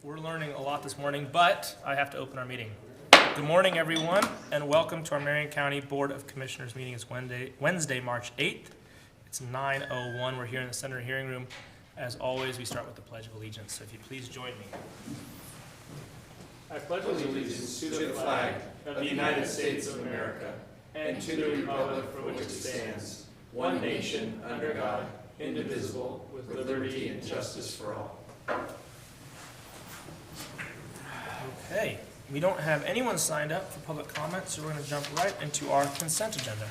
We're learning a lot this morning, but I have to open our meeting. Good morning, everyone, and welcome to our Marion County Board of Commissioners meeting. It's Wednesday, March 8th. It's 9:01. We're here in the Center hearing room. As always, we start with the Pledge of Allegiance, so if you please join me. I pledge allegiance to the flag of the United States of America and to the republic for which it stands, one nation, under God, indivisible, with liberty and justice for all. Okay, we don't have anyone signed up for public comment, so we're going to jump right into our consent agenda.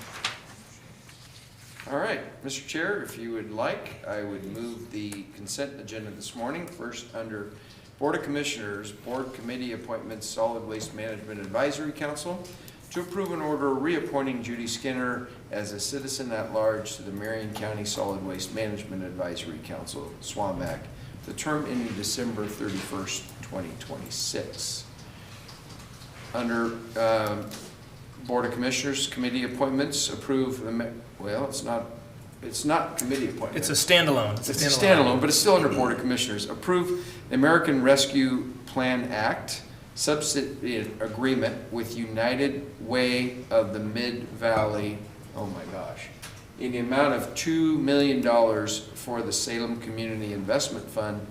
All right, Mr. Chair, if you would like, I would move the consent agenda this morning. First, under Board of Commissioners, Board Committee Appointments, Solid Waste Management Advisory Council, to approve an order reappointing Judy Skinner as a citizen at large to the Marion County Solid Waste Management Advisory Council, SWAMAC, the term ending December 31st, 2026. Under Board of Commissioners Committee Appointments, approve the, it's not committee appointment. It's a standalone. It's a standalone, but it's still under Board of Commissioners. Approve the American Rescue Plan Act subsidy agreement with United Way of the Mid-Valley, oh my gosh, in the amount of $2 million for the Salem Community Investment Fund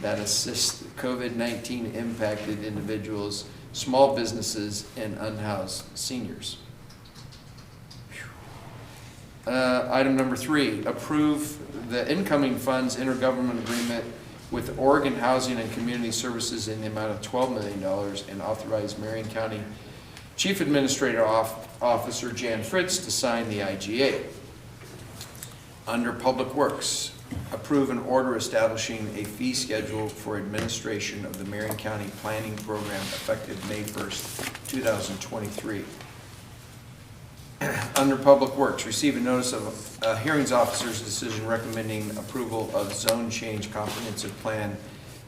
that assists COVID-19 impacted individuals, small businesses, and unhoused seniors. Item number 3, approve the incoming funds intergovernment agreement with Oregon Housing and Community Services in the amount of $12 million and authorize Marion County Chief Administrative Officer Jan Fritz to sign the IGA. Under Public Works, approve an order establishing a fee schedule for administration of the Marion County Planning Program effective May 1st, 2023. Under Public Works, receive a notice of a hearings officer's decision recommending approval of Zone Change Comprehensive Plan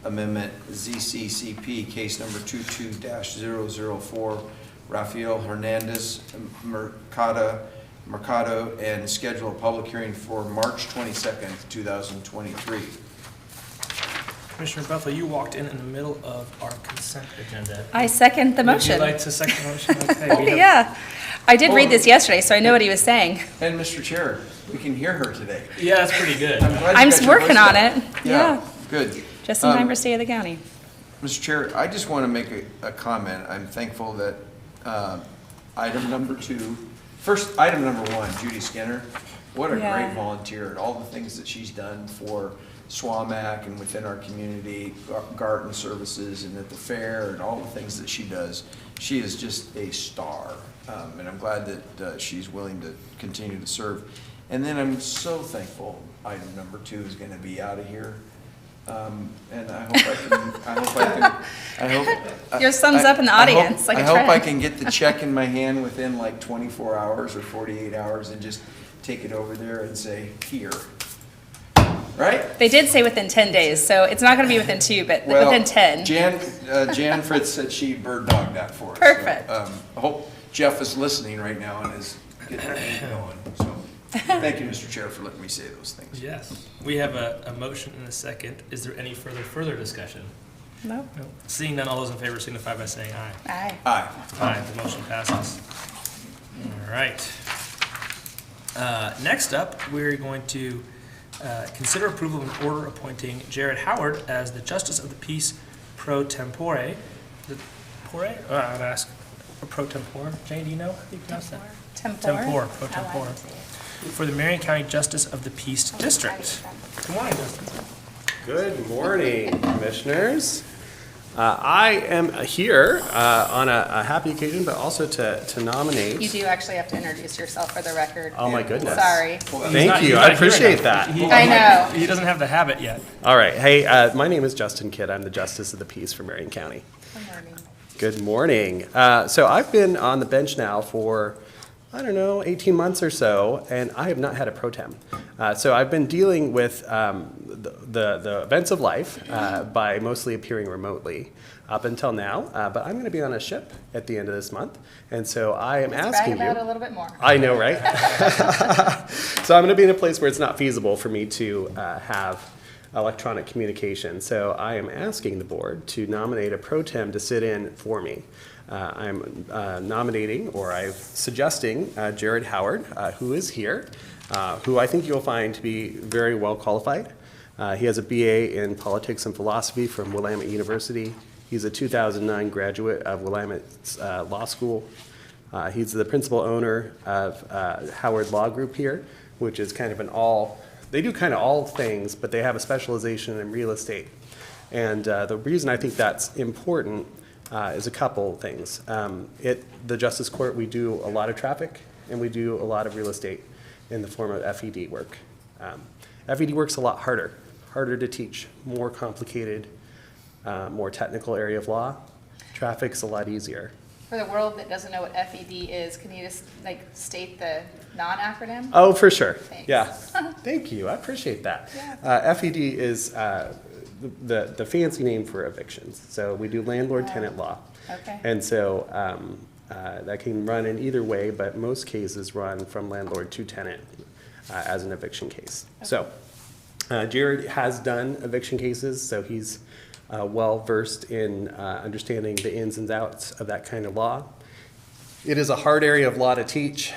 Amendment ZCCP case number 22-004, Rafael Hernandez Mercado, and schedule a public hearing for March 22nd, 2023. Commissioner Bethel, you walked in the middle of our consent agenda. I second the motion. Would you like to second the motion? Okay. Yeah. I did read this yesterday, so I know what he was saying. And Mr. Chair, we can hear her today. Yeah, that's pretty good. I'm working on it. Yeah. Good. Just in time for State of the County. Mr. Chair, I just want to make a comment. I'm thankful that item number 1, Judy Skinner, what a great volunteer, and all the things that she's done for SWAMAC and within our community, garden services, and at the fair, and all the things that she does. She is just a star, and I'm glad that she's willing to continue to serve. And then I'm so thankful item number 2 is going to be out of here. And I hope Yours thumbs up in the audience, like a trend. I hope I can get the check in my hand within like 24 hours or 48 hours and just take it over there and say, here. Right? They did say within 10 days, so it's not going to be within 2, but within 10. Jan Fritz said she bird dogged that for us. Perfect. So, I hope Jeff is listening right now and is getting everything going. So, thank you, Mr. Chair, for letting me say those things. Yes. We have a motion and a second. Is there any further discussion? No. No. Seeing none, all those in favor signify by saying aye. Aye. Aye. Aye. The motion passes. All right. Next up, we're going to consider approval of an order appointing Jared Howard as the Justice of the Peace pro tempore. Is it pore? I'd ask pro tempore. Jane, do you know how you pronounce that? Tempore. Pro tempore. For the Marion County Justice of the Peace District. Good morning, Justin. Good morning, Commissioners. I am here on a happy occasion, but also to nominate. You do actually have to introduce yourself for the record. Oh my goodness. Sorry. Thank you. I appreciate that. I know. He doesn't have the habit yet. All right. Hey, my name is Justin Kidd. I'm the Justice of the Peace for Marion County. Good morning. Good morning. So I've been on the bench now for, 18 months or so, and I have not had a pro tem. So I've been dealing with the events of life by mostly appearing remotely up until now. But I'm going to be on a ship at the end of this month, and so I am asking you. Brag about it a little bit more. I know, right? So I'm going to be in a place where it's not feasible for me to have electronic communication. So I am asking the board to nominate a pro tem to sit in for me. I'm nominating, or I'm suggesting Jared Howard, who is here, who I think you'll find to be very well qualified. He has a BA in Politics and Philosophy from Willamette University. He's a 2009 graduate of Willamette Law School. He's the principal owner of Howard Law Group here, which is kind of they do kind of all things, but they have a specialization in real estate. And the reason I think that's important is a couple things. The Justice Court, we do a lot of traffic, and we do a lot of real estate in the form of FED work. FED work's a lot harder to teach, more complicated, more technical area of law. Traffic's a lot easier. For the world that doesn't know what FED is, can you just state the non-acronym? Oh, for sure. Thanks. Yeah. Thank you. I appreciate that. Yeah. FED is the fancy name for evictions. So we do landlord-tenant law. Okay. And so that can run in either way, but most cases run from landlord to tenant as an eviction case. Okay. So Jared has done eviction cases, so he's well versed in understanding the ins and outs of that kind of law. It is a hard area of law to teach,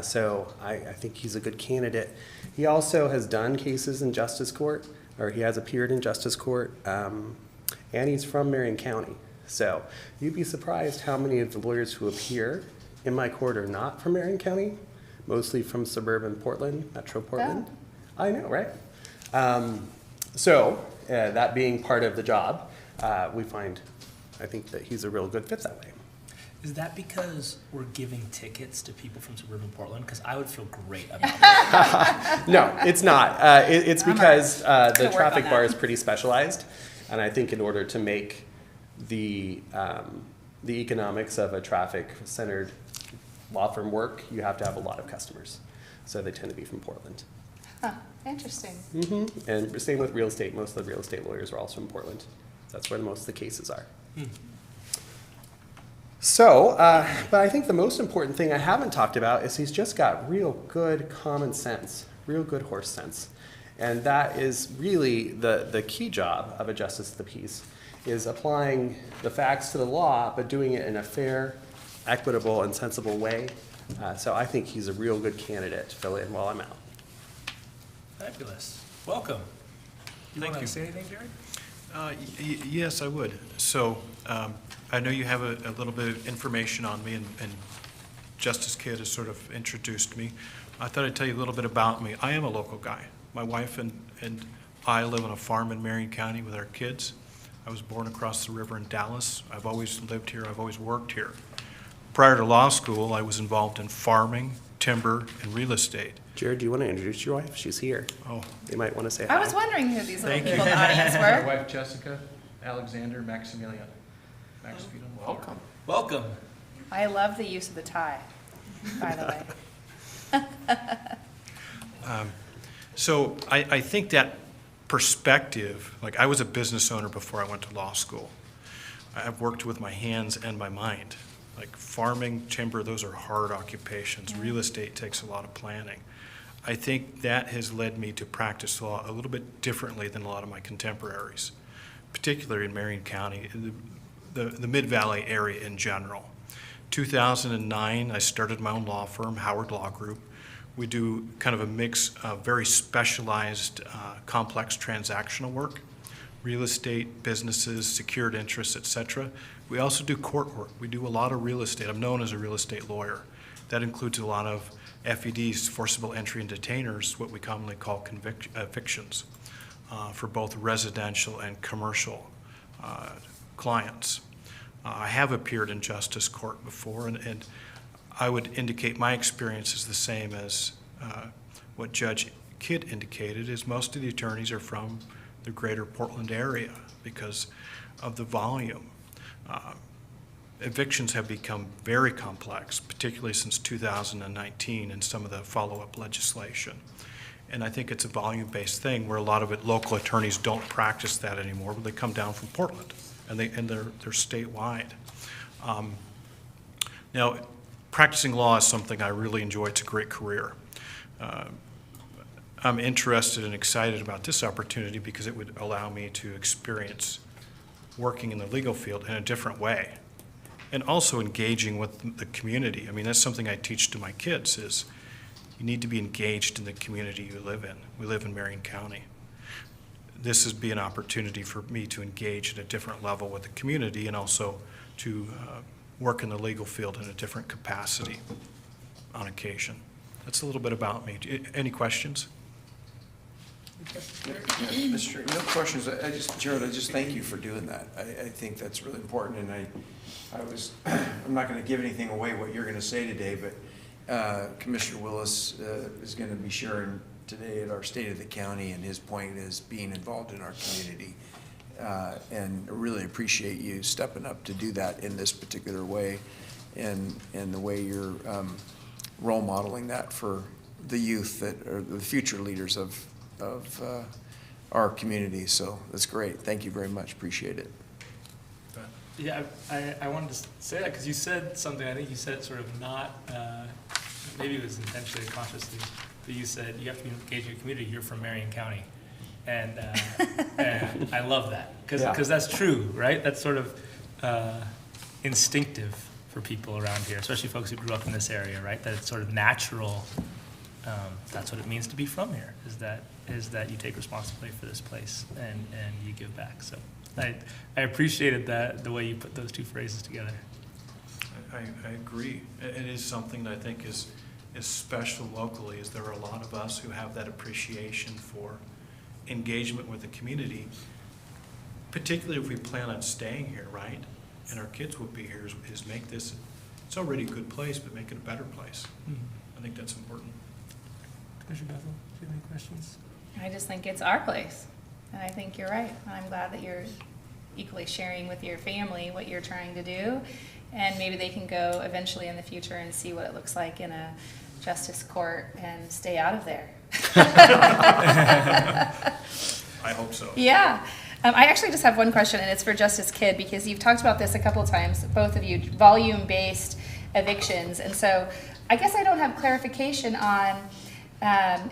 so I think he's a good candidate. He also has done cases in Justice Court, or he has appeared in Justice Court, and he's from Marion County. So you'd be surprised how many of the lawyers who appear in my court are not from Marion County, mostly from suburban Portland, Metro Portland. Oh. I know, right? That being part of the job, I think that he's a real good fit that way. Is that because we're giving tickets to people from suburban Portland? Because I would feel great about that. No, it's not. It's because the traffic bar is pretty specialized, and I think in order to make the economics of a traffic-centered law firm work, you have to have a lot of customers. So they tend to be from Portland. Huh, interesting. Mm-hmm. And same with real estate. Most of the real estate lawyers are also from Portland. That's where most of the cases are. So, but I think the most important thing I haven't talked about is he's just got real good common sense, real good horse sense. And that is really the key job of a justice of the peace, is applying the facts to the law, but doing it in a fair, equitable, and sensible way. So I think he's a real good candidate to fill in while I'm out. Fabulous. Welcome. Thank Want you. to say anything, Jared? Yes, I would. So I know you have a little bit of information on me, and Justice Kidd has sort of introduced me. I thought I'd tell you a little bit about me. I am a local guy. My wife and I live on a farm in Marion County with our kids. I was born across the river in Dallas. I've always lived here. I've always worked here. Prior to law school, I was involved in farming, timber, and real estate. Jared, do you want to introduce your wife? She's here. Oh, You might want to say hi. I was wondering who these little Thank people you. in the audience my were. wife Jessica, Alexander, Maximilian. Max, if you don't know. Welcome. Welcome. I love the use of the tie, by the way. So I think that perspective, like I was a business owner before I went to law school. I've worked with my hands and my mind. Like farming, timber, those are hard occupations. Real estate takes a lot of planning. I think that has led me to practice law a little bit differently than a lot of my contemporaries, particularly in Marion County, the Mid-Valley area in general. 2009, I started my own law firm, Howard Law Group. We do kind of a mix of very specialized, complex transactional work, real estate, businesses, secured interests, et cetera. We also do court work. We do a lot of real estate. I'm known as a real estate lawyer. That includes a lot of FEDs, forcible entry and detainers, what we commonly call evictions, for both residential and commercial clients. I have appeared in justice court before, and I would indicate my experience is the same as what Judge Kidd indicated, is most of the attorneys are from the greater Portland area because of the volume. Evictions have become very complex, particularly since 2019 and some of the follow-up legislation. And I think it's a volume-based thing where a lot of it, local attorneys don't practice that anymore, but they come down from Portland and they're statewide. Now, practicing law is something I really enjoy. It's a great career. I'm interested and excited about this opportunity because it would allow me to experience working in the legal field in a different way and also engaging with the community. I mean, that's something I teach to my kids is you need to be engaged in the community you live in. We live in Marion County. This would be an opportunity for me to engage at a different level with the community and also to work in the legal field in a different capacity on occasion. That's a little bit about me. Any questions? Mr. No questions. Jared, I just thank you for doing that. I think that's really important, and I'm not going to give anything away what you're going to say today, but Commissioner Willis is going to be sharing today at our State of the County, and his point is being involved in our community. And I really appreciate you stepping up to do that in this particular way, and the way you're role modeling that for the youth that are the future leaders of our community. So that's great. Thank you very much. Appreciate it. Yeah, I wanted to say that because you said something, I think you said it sort of not, maybe it was intentionally or consciously, but you said you have to be engaged in your community. You're from Marion County. And I love that because that's true, right? That's sort of instinctive for people around here, especially folks who grew up in this area, right? That it's sort of natural. That's what it means to be from here, is that you take responsibility for this place and you give back. So I appreciated the way you put those two phrases together. I agree. It is something that I think is special locally, is there are a lot of us who have that appreciation for engagement with the community, particularly if we plan on staying here, right? And our kids will be here, is make this, it's already a good place, but make it a better place. I think that's important. Commissioner Bethel, do you have any questions? I just think it's our place, and I think you're right. And I'm glad that you're equally sharing with your family what you're trying to do, and maybe they can go eventually in the future and see what it looks like in a justice court and stay out of there. I hope so. Yeah. I actually just have one question, and it's for Justice Kidd, because you've talked about this a couple of times, both of you, volume-based evictions. And so I guess I don't have clarification on,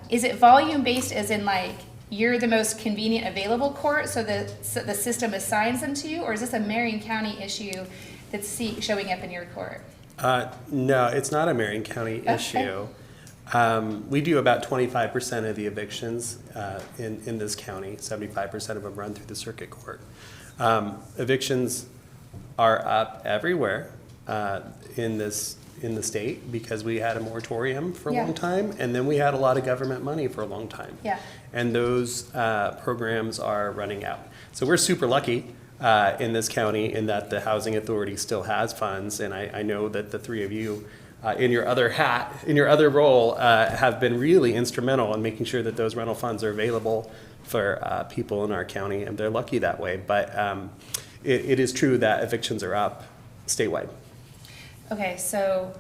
is it volume-based as in like you're the most convenient available court, so the system assigns them to you, or is this a Marion County issue that's showing up in your court? No, it's not a Marion County issue. We do about 25% of the evictions in this county. 75% of them run through the circuit court. Evictions are up everywhere in the state because we had a moratorium for a long time, and then we had a lot of government money for a long time. Yeah. And those programs are running out. So we're super lucky in this county in that the Housing Authority still has funds, and I know that the three of you in your other role, have been really instrumental in making sure that those rental funds are available for people in our county, and they're lucky that way. But it is true that evictions are up statewide. Okay, so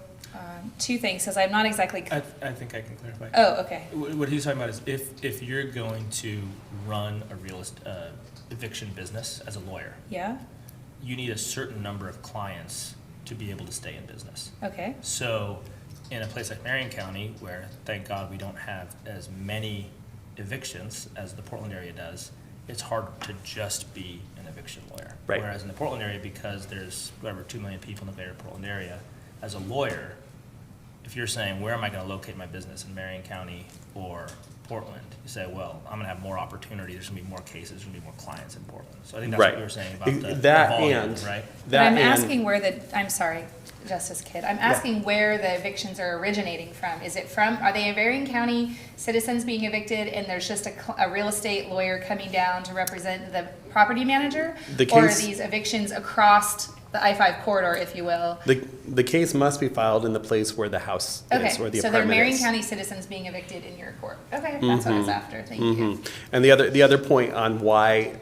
two things, because I'm not exactly. I think I can clarify. Oh, okay. What he's talking about is if you're going to run a eviction business as a lawyer, Yeah. you need a certain number of clients to be able to stay in business. Okay. So in a place like Marion County, where thank God we don't have as many evictions as the Portland area does, it's hard to just be an eviction lawyer. Right. Whereas in the Portland area, because there's whatever 2 million people in the greater Portland area, as a lawyer, if you're saying, where am I going to locate my business, in Marion County or Portland, you say, well, I'm going to have more opportunity. There's going to be more cases. There's going to be more clients in Portland. So I think that's what you were saying about the volume, right? But I'm asking I'm sorry, Justice Kidd, I'm asking where the evictions are originating from. Is it from, are they Marion County citizens being evicted and there's just a real estate lawyer coming down to represent the property manager? Or are these evictions across the I-5 corridor, if you will? The case must be filed in the place where the house is, or the apartment is. So they're Marion County citizens being evicted in your court. Okay, that's what I was after. Thank you. And the other point on why,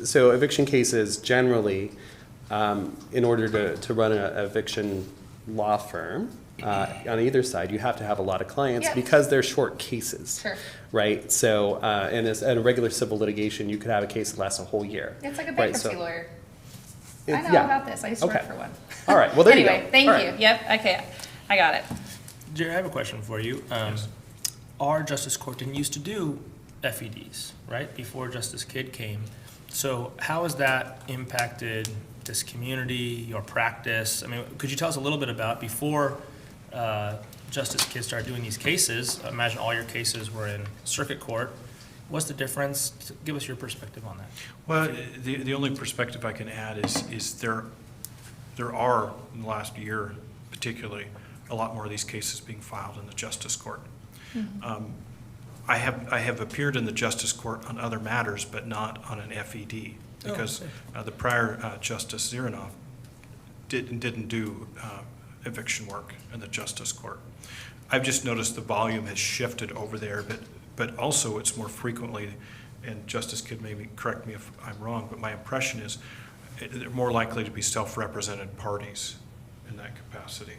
so eviction cases generally, in order to run an eviction law firm, on either side, you have to have a lot of clients because they're short cases. Sure. Right? So, in a regular civil litigation, you could have a case that lasts a whole year. It's like a bankruptcy lawyer. I know Yeah. about this. I used to work for one. All right. Well, there you go. Anyway, thank All you. right. Yep. Okay. I got it. Jerry, I have a question for you. our justice court didn't used to do FEDs, right, before Justice Kidd came. So how has that impacted this community, your practice? I mean, could you tell us a little bit about before Justice Kidd started doing these cases? I imagine all your cases were in circuit court. What's the difference? Give us your perspective on that. Well, the only perspective I can add is there are, in the last year particularly, a lot more of these cases being filed in the Justice Court. Mm-hmm. I have appeared in the Justice Court on other matters, but not on an FED, because the prior Justice Ziranoff didn't do eviction work in the Justice Court. I've just noticed the volume has shifted over there, but also it's more frequently, and Justice Kidd maybe correct me if I'm wrong, but my impression is they're more likely to be self-represented parties in that capacity.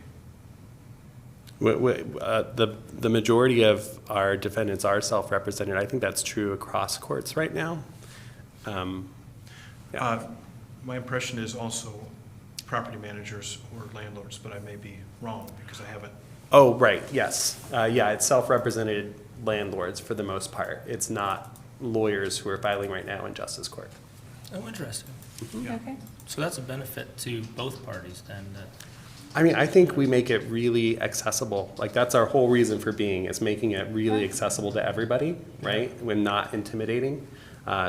The majority of our defendants are self-represented. I think that's true across courts right now. My impression is also property managers or landlords, but I may be wrong because I haven't. Oh, right, yes. Yeah, it's self-represented landlords for the most part. It's not lawyers who are filing right now in Justice Court. Oh, interesting. Yeah. Okay. So that's a benefit to both parties then. I mean, I think we make it really accessible. Like, that's our whole reason for being, is making it really accessible to everybody, right? When not intimidating.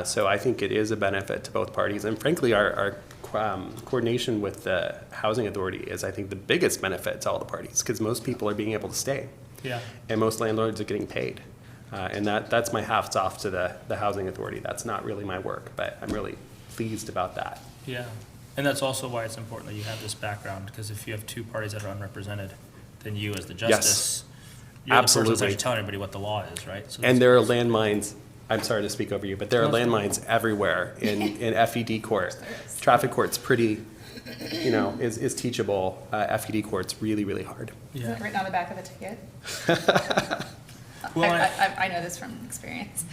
So I think it is a benefit to both parties. And frankly, our coordination with the Housing Authority is, I think, the biggest benefit to all the parties, because most people are being able to stay. Yeah. And most landlords are getting paid. And that's my hats off to the Housing Authority. That's not really my work, but I'm really pleased about that. Yeah. And that's also why it's important that you have this background, because if you have two parties that are unrepresented, then you as the justice, you're the person that's absolutely. actually telling everybody what the law is, right? So And there are landmines, I'm sorry to speak over you, but there are landmines everywhere in FED court. Traffic court's pretty, is teachable. FED court's really, really hard. Is Yeah. it written on the back of the ticket? Well, I know this from experience.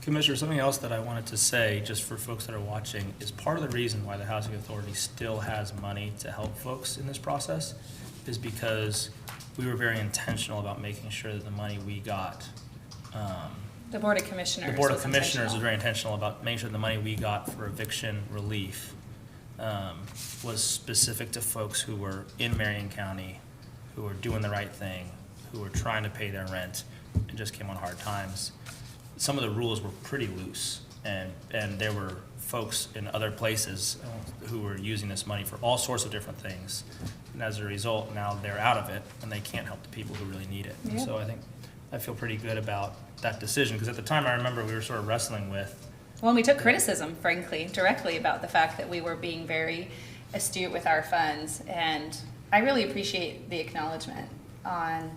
Commissioner, something else that I wanted to say, just for folks that are watching, is part of the reason why the Housing Authority still has money to help folks in this process is because we were very intentional about making sure that the money we got, The Board of Commissioners. the Board of was Commissioners was intentional. very intentional about making sure the money we got for eviction relief was specific to folks who were in Marion County, who were doing the right thing, who were trying to pay their rent and just came on hard times. Some of the rules were pretty loose, and there were folks in other places who were using this money for all sorts of different things. And as a result, now they're out of it, and they can't help the people who really need it. And Yeah. so I feel pretty good about that decision, because at the time, I remember we were sort of wrestling with, Well, and we took criticism, frankly, directly about the fact that we were being very astute with our funds. And I really appreciate the acknowledgement on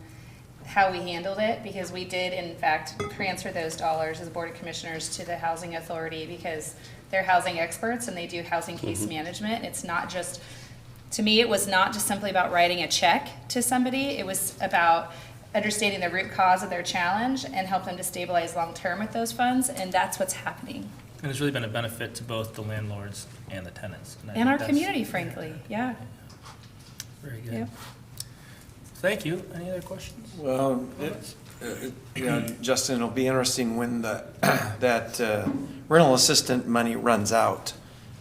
how we handled it, because we did, in fact, transfer those dollars as Board of Commissioners to the Housing Authority, because they're housing experts and they do housing case management. It's not just, to me, it was not just simply about writing a check to somebody. It was about understanding the root cause of their challenge and help them to stabilize long-term with those funds, and that's what's happening. and it's really been a benefit to both the landlords and the tenants. I And think our that's community, frankly, yeah. Very good. Yep. Thank you. Any other questions? Well, Justin, it'll be interesting when that rental assistant money runs out,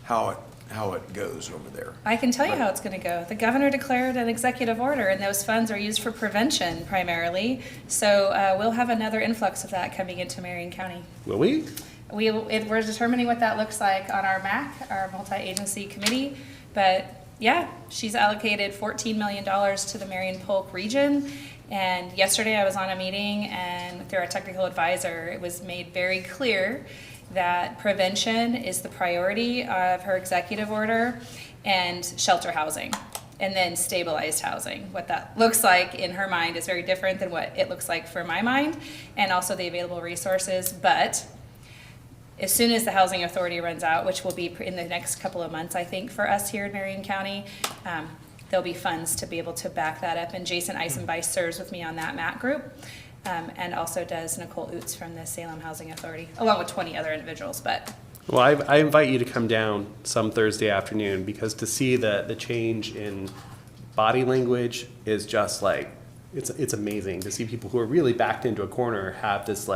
how it goes over there. I can tell you how it's gonna go. The governor declared an executive order, and those funds are used for prevention primarily. So, we'll have another influx of that coming into Marion County. Will we? We're determining what that looks like on our MAC, our multi-agency committee, but yeah, she's allocated $14 million to the Marion Polk region. And yesterday I was on a meeting, and through our technical advisor, it was made very clear that prevention is the priority of her executive order, and shelter housing, and then stabilized housing. What that looks like in her mind is very different than what it looks like for my mind, and also the available resources. But as soon as the Housing Authority runs out, which will be in the next couple of months, I think, for us here in Marion County, there'll be funds to be able to back that up. And Jason Eisenbeis serves with me on that MAT group, and also does Nicole Oots from the Salem Housing Authority, along with 20 other individuals. But Well, I invite you to come down some Thursday afternoon, because to see the change in body language is just like, it's amazing to see people who are really backed into a corner have this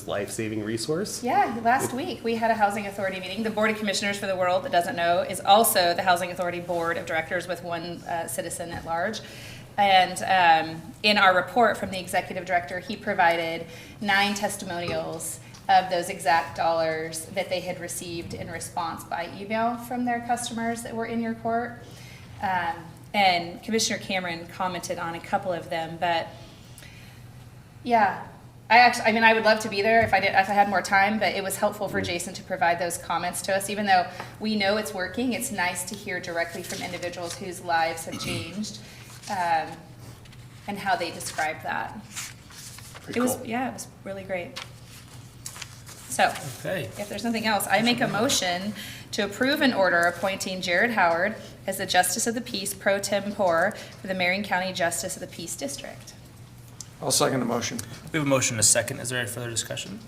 life-saving resource. Yeah, last week we had a housing authority meeting. The Board of Commissioners, for the world that doesn't know, is also the Housing Authority Board of Directors with one citizen at large. And in our report from the executive director, he provided 9 testimonials of those exact dollars that they had received in response by email from their customers that were in your court. And Commissioner Cameron commented on a couple of them, but yeah, I would love to be there if I had more time, but it was helpful for Jason to provide those comments to us. Even though we know it's working, it's nice to hear directly from individuals whose lives have changed, and how they describe that. Pretty It was, cool. yeah, it was really great. So, Okay. if there's nothing else, I make a motion to approve an order appointing Jared Howard as the Justice of the Peace pro tempore for the Marion County Justice of the Peace District. I'll second the motion. We have a motion and a second. Is there any further discussion?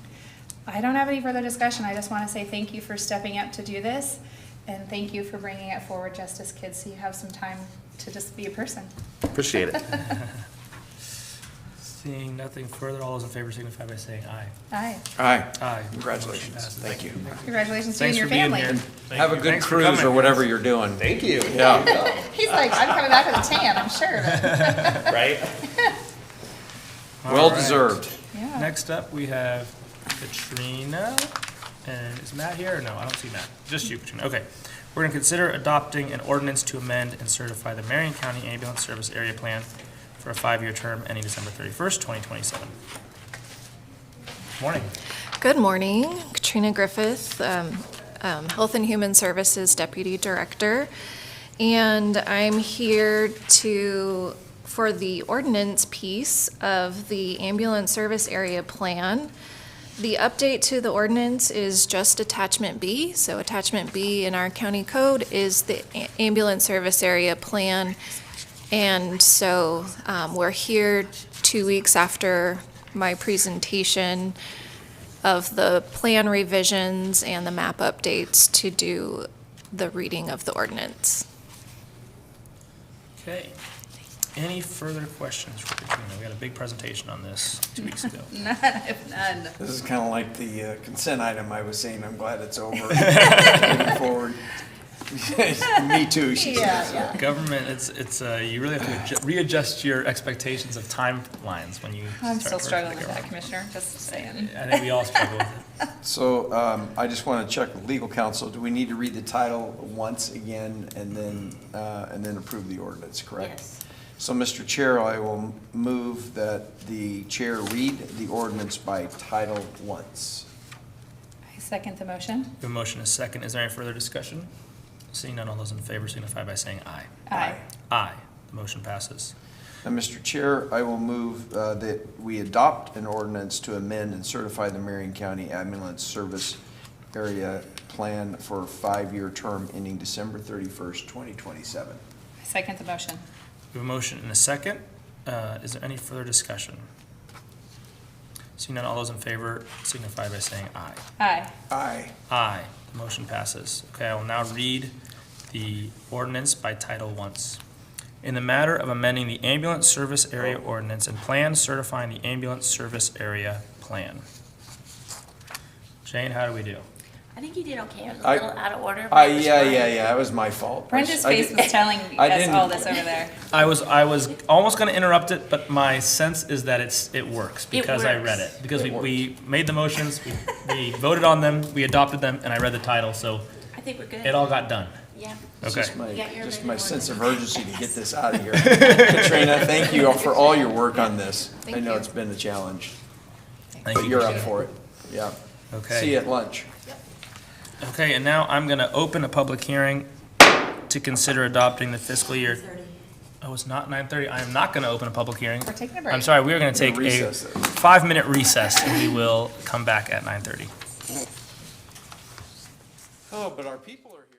I don't have any further discussion. I just want to say thank you for stepping up to do this, and thank you for bringing it forward, Justice Kids, so you have some time to just be a person. Appreciate it. Seeing nothing further, all those in favor signify by saying aye. Aye. Aye. Aye. Congratulations. Motion passes. Thank you. Congratulations to you Thanks and for your being family. here. Thank Have a you. good Thanks for cruise or coming. whatever you're doing. Thank you. Yeah. He's like, I'm coming back with a tan, I'm sure. Right? All Well right. deserved. Yeah. Next up, we have Katrina. And is Matt here? No, I don't see Matt. Just you, Katrina. Okay. We're going to consider adopting an ordinance to amend and certify the Marion County Ambulance Service Area Plan for a 5-year term ending December 31st, 2027. Morning. Good morning, Katrina Griffith, Health and Human Services Deputy Director. And I'm here for the ordinance piece of the Ambulance Service Area Plan. The update to the ordinance is just Attachment B. So Attachment B in our county code is the Ambulance Service Area Plan. And so we're here 2 weeks after my presentation of the plan revisions and the map updates to do the reading of the ordinance. Okay. Any further questions for Katrina? We had a big presentation on this 2 weeks ago. None. This is kind of like the consent item I was saying. I'm glad it's over. Moving forward. Me too, she says. Yeah. Government, you really have to readjust your expectations of timelines when you I'm start still working struggling with with the that, Commissioner, just saying. I think we all struggle with it. So I just want to check with legal counsel. Do we need to read the title once again and then approve the ordinance, correct? Yes. So, Mr. Chair, I will move that the chair read the ordinance by title once. I second the motion. We have a motion and a second. Is there any further discussion? Seeing none, all those in favor signify by saying aye. Aye. Aye. The motion passes. And Mr. Chair, I will move that we adopt an ordinance to amend and certify the Marion County Ambulance Service Area Plan for a 5-year term ending December 31st, 2027. I second the motion. We have a motion and a second. Is there any further discussion? Seeing none, all those in favor signify by saying aye. Aye. Aye. Aye. The motion passes. Okay, I will now read the ordinance by title once. In the matter of amending the ambulance service area ordinance and plan certifying the ambulance service area plan. Jane, how do we do? I think you did okay. It was a I- little out of order. but it was fine. Yeah, that was my fault. Brenda's I face did- was telling I us didn't- all this over there. I was almost going to interrupt it, but my sense is that it works because I read it. works. Because we made the motions, we voted on them, we adopted them, and I read the title, so I think we're good. it all got done. Yeah. It's Okay. just You got your just amended my sense of ordinance. urgency to get this out of here. Katrina, thank you for all your work on this. I Thank know you. it's been a challenge, Thank but you. you're up for it. Yeah. Okay. See you at lunch. Okay, and now I'm going to open a public hearing to consider adopting the fiscal year. Oh, it's not 9:30. I am not going to open a public hearing. We're taking a break. I'm sorry, we are going to take a Recess it. 5-minute recess, and we will come back at 9:30. Oh, but our people are here.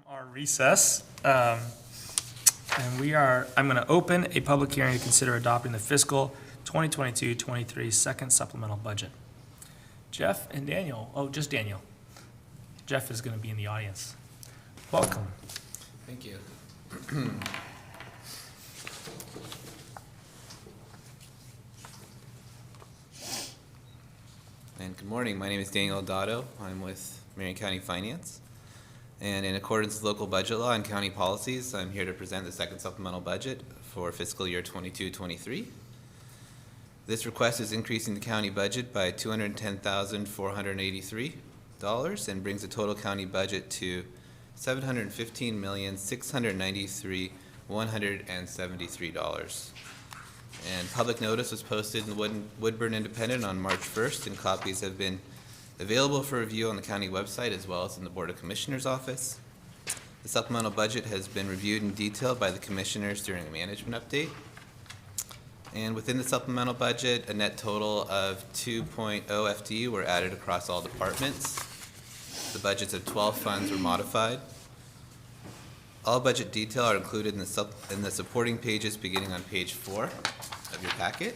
Our recess, and I'm going to open a public hearing to consider adopting the fiscal 2022-23 second supplemental budget. Jeff and Daniel, just Daniel. Jeff is going to be in the audience. Welcome. Thank you. And good morning. My name is Daniel Dotto. I'm with Marion County Finance. And in accordance with local budget law and county policies, I'm here to present the second supplemental budget for fiscal year 22-23. This request is increasing the county budget by $210,483 and brings the total county budget to $715,693,173. And public notice was posted in the Woodburn Independent on March 1st, and copies have been available for review on the county website as well as in the Board of Commissioners office. The supplemental budget has been reviewed in detail by the commissioners during a management update. And within the supplemental budget, a net total of 2.0 FTE were added across all departments. The budgets of 12 funds were modified. All budget detail are included in the supporting pages beginning on page 4 of your packet.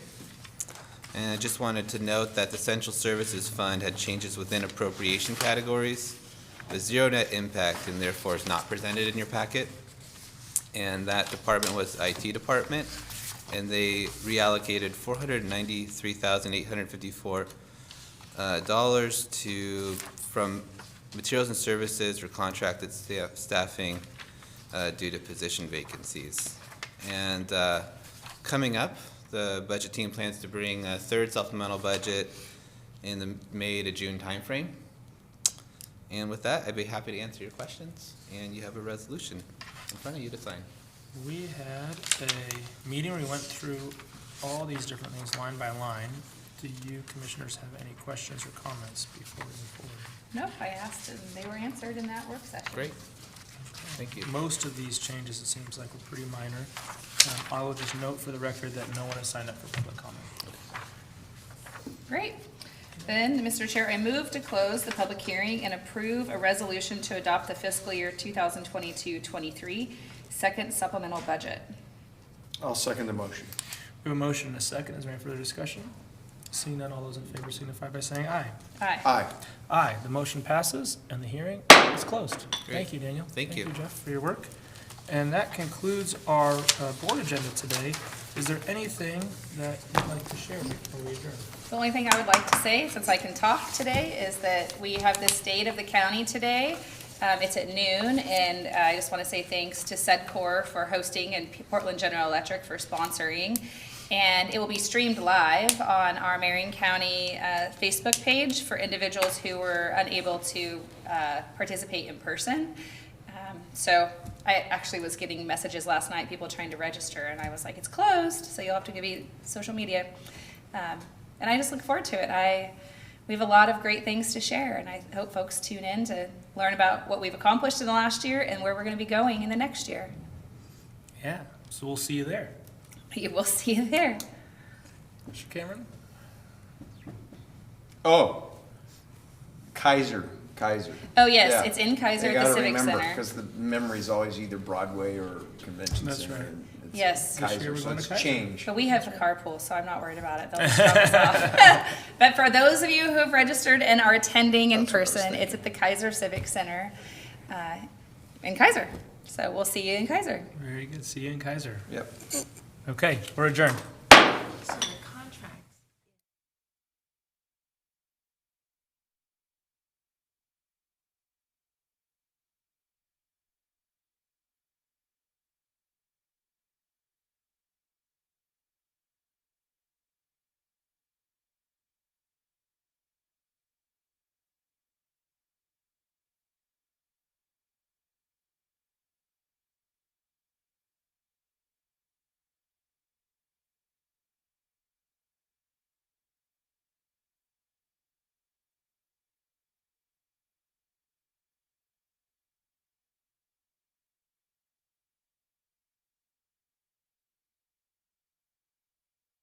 And I just wanted to note that the Central Services Fund had changes within appropriation categories, with zero net impact and therefore is not presented in your packet. And that department was IT department, and they reallocated $493,854 from materials and services or contracted staffing due to position vacancies. And coming up, the budget team plans to bring a third supplemental budget in the May to June timeframe. And with that, I'd be happy to answer your questions. And you have a resolution in front of you to sign. We had a meeting where we went through all these different things line by line. Do you commissioners have any questions or comments before we move forward? Nope, I asked and they were answered in that work session. Great. Thank you. Most of these changes, it seems like, were pretty minor. I will just note for the record that no one has signed up for public comment. Great. Then, Mr. Chair, I move to close the public hearing and approve a resolution to adopt the fiscal year 2022-23 second supplemental budget. I'll second the motion. We have a motion and a second. Is there any further discussion? Seeing none, all those in favor signify by saying aye. Aye. Aye. Aye. The motion passes and the hearing is closed. Thank you, Daniel. Thank you. Thank you, Jeff, for your work. And that concludes our board agenda today. Is there anything that you'd like to share before we adjourn? The only thing I would like to say, since I can talk today, is that we have the state of the county today. It's at noon, and I just want to say thanks to SEDCOR for hosting and Portland General Electric for sponsoring. And it will be streamed live on our Marion County Facebook page for individuals who were unable to participate in person. So I actually was getting messages last night, people trying to register, and I was like, it's closed, so you'll have to give me social media. And I just look forward to it. We have a lot of great things to share, and I hope folks tune in to learn about what we've accomplished in the last year and where we're going to be going in the next year. Yeah, so we'll see you there. We'll see you there. Mr. Cameron? Oh, Kaiser. Oh, yes, Yeah. it's in Kaiser at the Civic Center. Because the memory's always either Broadway or Convention That's Center. right. and it's Yes. This year Kaiser, we're so going to it's Kaiser. changed. But we have a carpool, so I'm not worried about it. They'll just drop us off. But for those of you who have registered and are attending in That's what I was person, it's at the Kaiser Civic Center in Kaiser. So we'll see you in Kaiser. Very good. See you in Kaiser. Yep. Okay, we're adjourned.